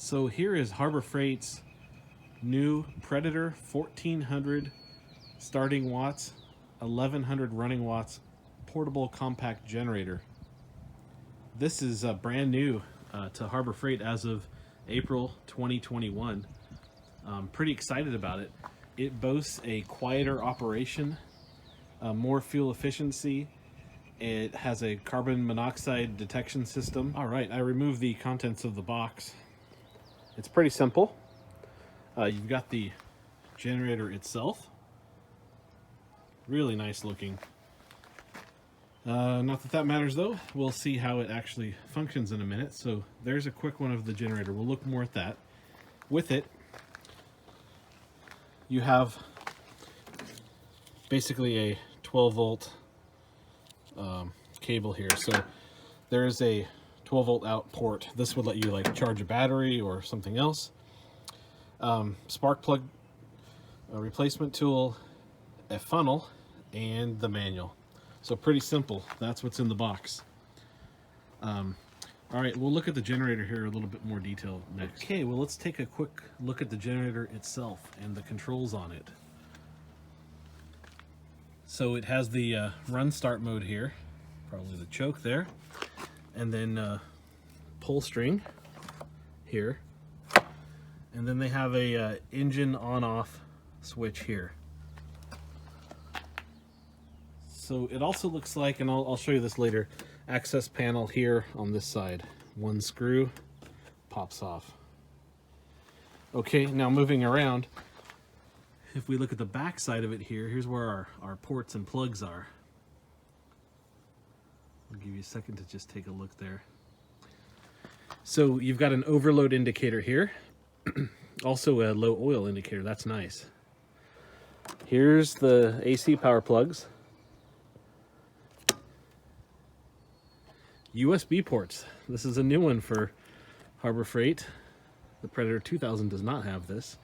So here is Harbor Freight's new Predator 1400 starting watts, 1100 running watts portable compact generator. This is brand new to Harbor Freight as of April 2021. I'm pretty excited about it. It boasts a quieter operation, more fuel efficiency. It has a carbon monoxide detection system. All right, I removed the contents of the box. It's pretty simple. You've got the generator itself. Really nice looking. Not that matters though. We'll see how it actually functions in a minute. So there's a quick one of the generator. We'll look more at that. With it, you have basically a 12 volt cable here. So there is a 12 volt out port. This would let you like charge a battery or something else. Spark plug, a replacement tool, a funnel, and the manual. So pretty simple. That's what's in the box. All right, we'll look at the generator here in a little bit more detail next. Okay, well let's take a quick look at the generator itself and the controls on it. So it has the run start mode here, probably the choke there, and then pull string here, and then they have a engine on-off switch here. So it also looks like, and I'll show you this later, access panel here on this side. One screw pops off. Okay, now moving around, if we look at the back side of it here, here's where our ports and plugs are. I'll give you a second to just take a look there. So you've got an overload indicator here. Also a low oil indicator, that's nice. Here's the AC power plugs. USB ports. This is a new one for Harbor Freight. The Predator 2000 does not have this.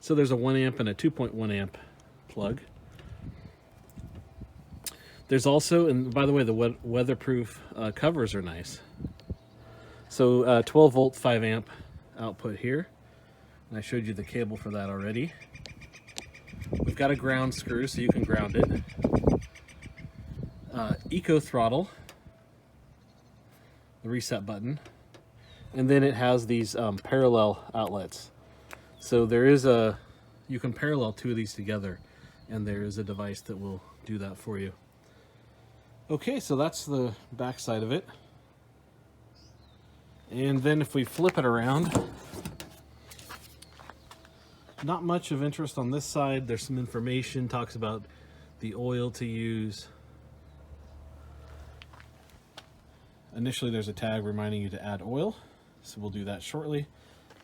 So there's a 1 amp and a 2.1 amp plug. There's also, and by the way, the weatherproof covers are nice. So 12 volt 5 amp output here. And I showed you the cable for that already. We've got a ground screw so you can ground it. Eco throttle, the reset button, and then it has these parallel outlets. So there is you can parallel two of these together, and there is a device that will do that for you. Okay, so that's the back side of it. And then if we flip it around, not much of interest on this side. There's some information, talks about the oil to use. Initially there's a tag reminding you to add oil, so we'll do that shortly.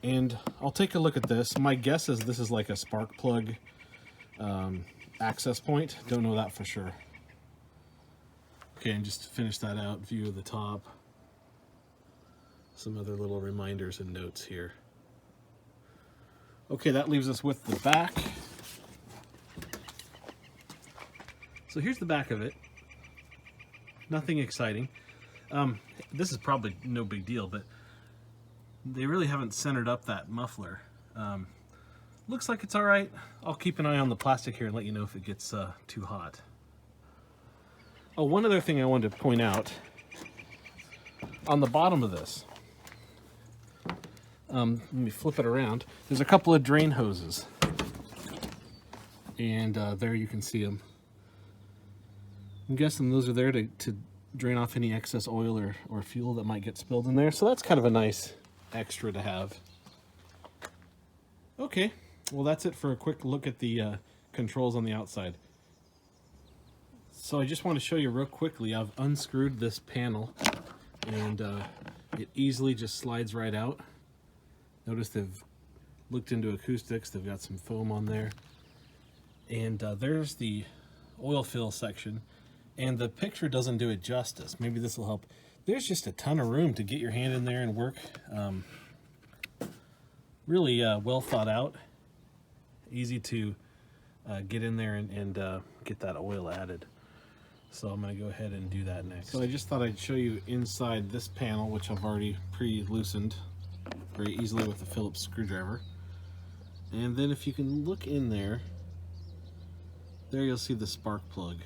And I'll take a look at this. My guess is this is like a spark plug access point. Don't know that for sure. Okay, and just to finish that out, view of the top. Some other little reminders and notes here. Okay, that leaves us with the back. So here's the back of it. Nothing exciting. This is probably no big deal, but they really haven't centered up that muffler. Looks like it's all right. I'll keep an eye on the plastic here and let you know if it gets too hot. Oh, one other thing I wanted to point out. On the bottom of this, let me flip it around. There's a couple of drain hoses. And there you can see them. I'm guessing those are there to drain off any excess oil or fuel that might get spilled in there. So that's kind of a nice extra to have. Okay, well that's it for a quick look at the controls on the outside. So I just want to show you real quickly, I've unscrewed this panel and it easily just slides right out. Notice they've looked into acoustics, they've got some foam on there. And there's the oil fill section. And the picture doesn't do it justice. Maybe this will help. There's just a ton of room to get your hand in there and work. Really well thought out. Easy to get in there and get that oil added. So I'm going to go ahead and do that next. So I just thought I'd show you inside this panel, which I've already pre-loosened. very easily with a Phillips screwdriver. And then if you can look in there, you'll see the spark plug.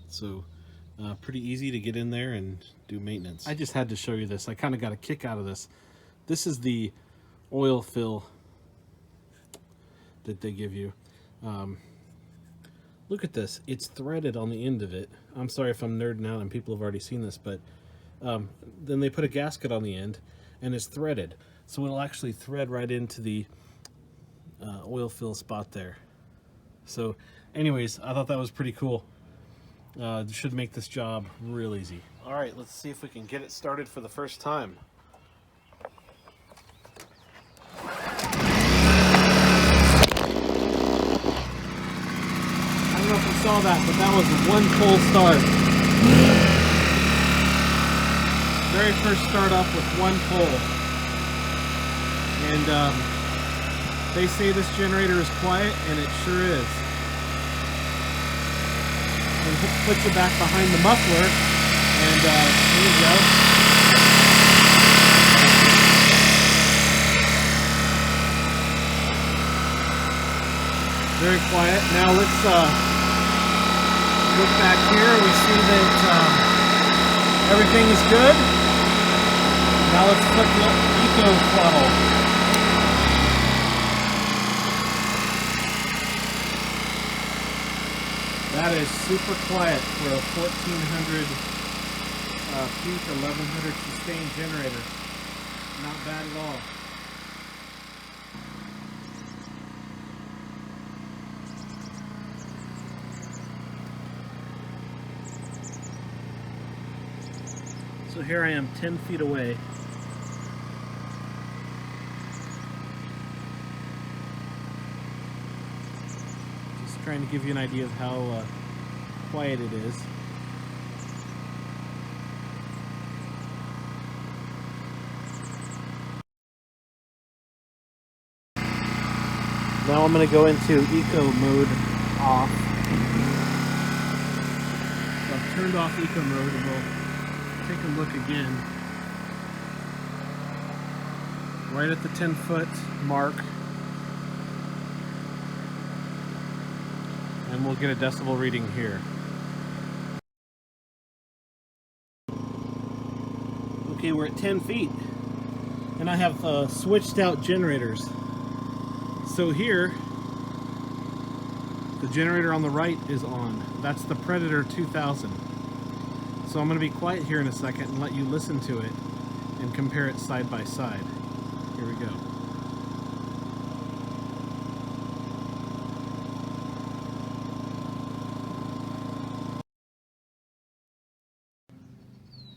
So pretty easy to get in there and do maintenance. I just had to show you this. I kind of got a kick out of this. This is the oil fill that they give you. Look at this. It's threaded on the end of it. I'm sorry if I'm nerding out and people have already seen this, but then they put a gasket on the end and it's threaded. So it'll actually thread right into the oil fill spot there. So anyways, I thought that was pretty cool. Should make this job real easy. All right, let's see if we can get it started for the first time. I don't know if you saw that, but that was a one-pole start. Very first start up with one pole. And they say this generator is quiet, and it sure is. And puts it back behind the muffler, and here you go. Very quiet. Now let's look back here. We see that everything is good. Now let's put the eco throttle. That is super quiet for a 1400 peak, 1100 sustained generator. Not bad at all. So here I am 10 feet away. Just trying to give you an idea of how quiet it is. Now I'm going to go into eco mode off. So I've turned off eco mode and we'll take a look again. Right at the 10-foot mark. And we'll get a decibel reading here. Okay, we're at 10 feet. And I have switched out generators. So here, the generator on the right is on. That's the Predator 2000. So I'm going to be quiet here in a second and let you listen to it and compare it side by side. Here we go.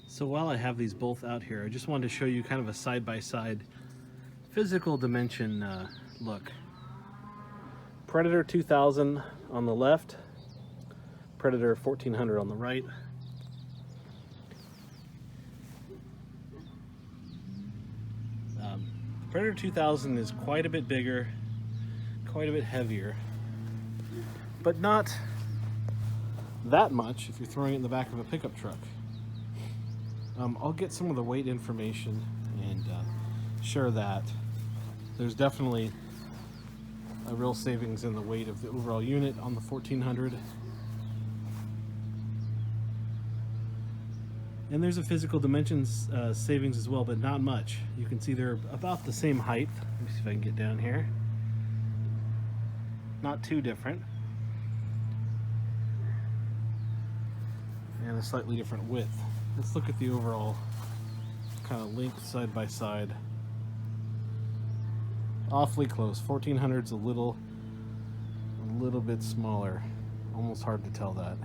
So while I have these both out here, I just wanted to show you kind of a side by side physical dimension look. Predator 2000 on the left, Predator 1400 on the right. Predator 2000 is quite a bit bigger, quite a bit heavier, but not that much if you're throwing it in the back of a pickup truck. I'll get some of the weight information and share that. There's definitely a real savings in the weight of the overall unit on the 1400. And there's a physical dimensions savings as well, but not much. You can see they're about the same height. Let me see if I can get down here. Not too different. And a slightly different width. Let's look at the overall kind of length side by side. Awfully close. 1400's a little bit smaller. Almost hard to tell that.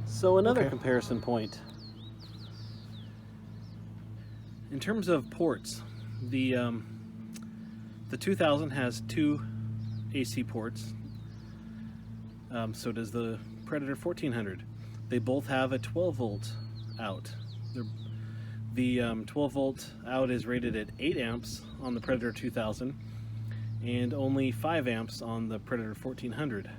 So another comparison point. In terms of ports, the 2000 has 2 AC ports. So does the Predator 1400. They both have a 12 volt out. The 12 volt out is rated at 8 amps on the Predator 2000 and only 5 amps on the Predator 1400.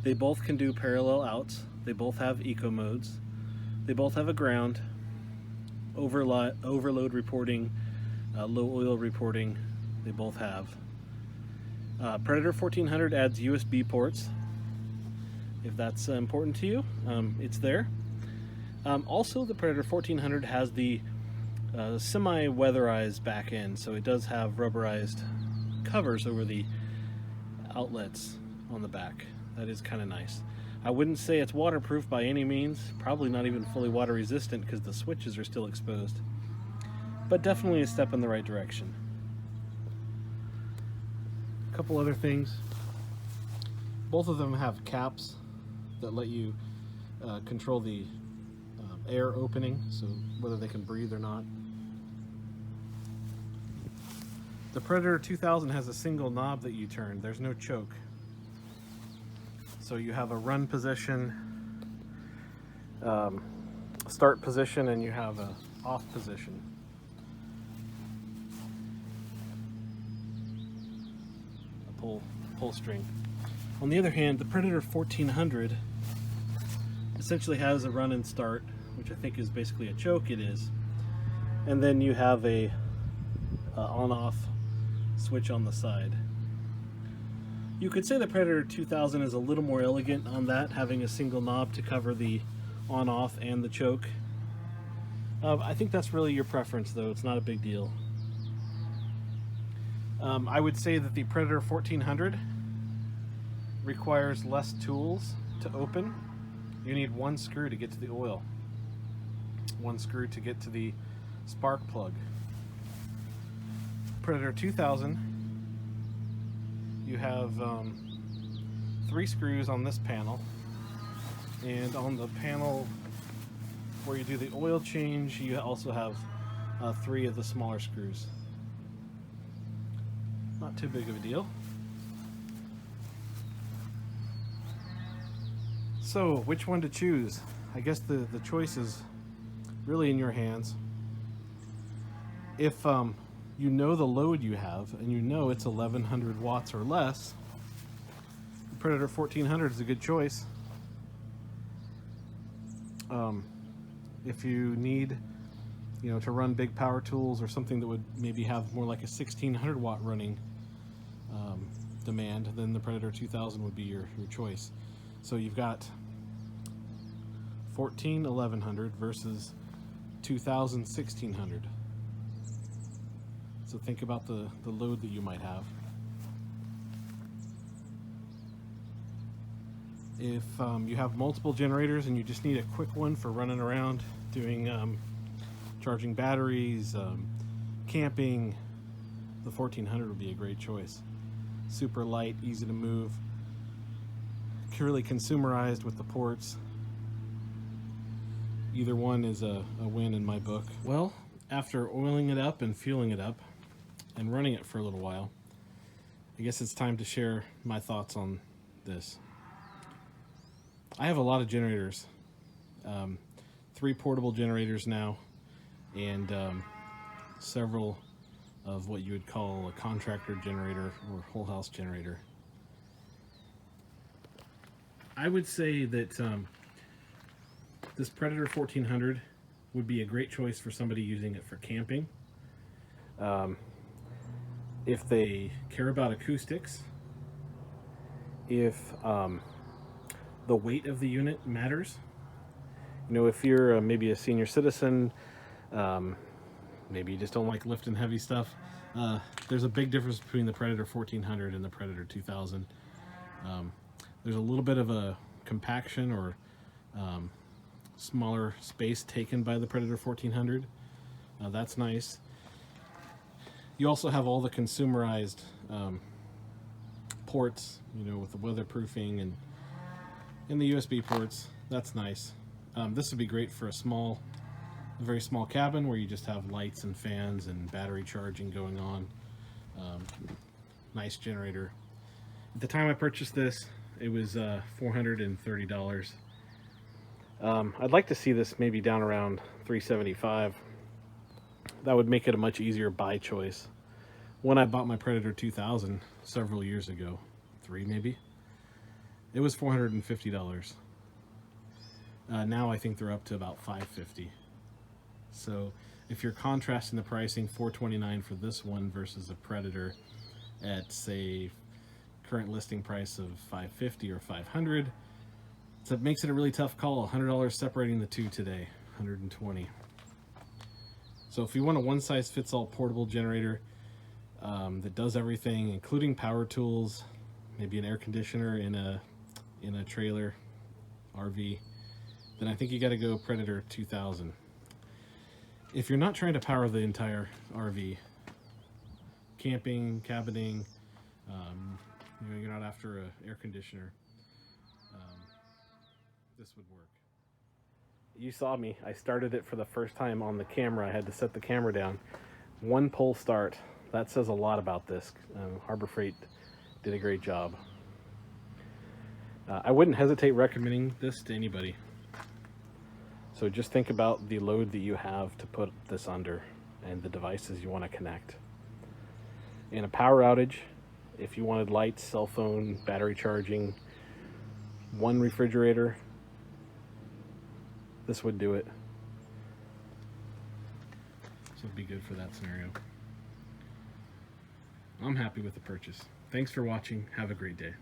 They both can do parallel outs. They both have eco modes. They both have a ground, overload reporting, low oil reporting, they both have. Predator 1400 adds USB ports. If that's important to you, it's there. Also, the Predator 1400 has the semi-weatherized back end, so it does have rubberized covers over the outlets on the back. That is kind of nice. I wouldn't say it's waterproof by any means, probably not even fully water resistant because the switches are still exposed, but definitely a step in the right direction. A couple other things. Both of them have caps that let you control the air opening, so whether they can breathe or not. The Predator 2000 has a single knob that you turn. There's no choke. So you have a run position, start position, and you have a off position. A pull string. On the other hand, the Predator 1400 essentially has a run and start, which I think is basically a choke. It is. And then you have a on-off switch on the side. You could say the Predator 2000 is a little more elegant on that, having a single knob to cover the on-off and the choke. I think that's really your preference, though. It's not a big deal. I would say that the Predator 1400 requires less tools to open. You need one screw to get to the oil, one screw to get to the spark plug. Predator 2000, you have 3 screws on this panel, and on the panel where you do the oil change, you also have 3 of the smaller screws. Not too big of a deal. So, which one to choose? I guess the choice is really in your hands. If you know the load you have, and you know it's 1100 watts or less, the Predator 1400 is a good choice. If you need, to run big power tools or something that would maybe have more like a 1600 watt running demand, then the Predator 2000 would be your choice. So you've got 1100 versus 2000 1600. So think about the load that you might have. If you have multiple generators and you just need a quick one for running around doing charging batteries, camping, the 1400 would be a great choice. Super light, easy to move, purely consumerized with the ports. Either one is a win in my book. Well, after oiling it up and fueling it up and running it for a little while, I guess it's time to share my thoughts on this. I have a lot of generators, 3 portable generators now, and several of what you would call a contractor generator or whole house generator. I would say that this Predator 1400 would be a great choice for somebody using it for camping. If they care about acoustics, if the weight of the unit matters. If you're maybe a senior citizen, maybe you just don't like lifting heavy stuff, there's a big difference between the Predator 1400 and the Predator 2000. There's a little bit of a compaction or smaller space taken by the Predator 1400. That's nice. You also have all the consumerized ports, with the weatherproofing and the USB ports. That's nice. This would be great for a very small cabin where you just have lights and fans and battery charging going on. Nice generator. At the time I purchased this, it was $430. I'd like to see this maybe down around $375. That would make it a much easier buy choice. When I bought my Predator 2000 several years ago, 3 maybe, it was $450. Now I think they're up to about $550. So if you're contrasting the pricing, $429 for this one versus a Predator at, say, current listing price of $550 or $500, so it makes it a really tough call. $100 separating the two today, $120. So if you want a one-size-fits-all portable generator that does everything, including power tools, maybe an air conditioner in a trailer, RV, then I think you got to go Predator 2000. If you're not trying to power the entire RV, camping, cabining, you're not after an air conditioner, this would work. You saw me. I started it for the first time on the camera. I had to set the camera down. One pull start. That says a lot about this. Harbor Freight did a great job. I wouldn't hesitate recommending this to anybody. So just think about the load that you have to put this under and the devices you want to connect. In a power outage, if you wanted lights, cell phone, battery charging, one refrigerator, this would do it. So it'd be good for that scenario. I'm happy with the purchase. Thanks for watching. Have a great day.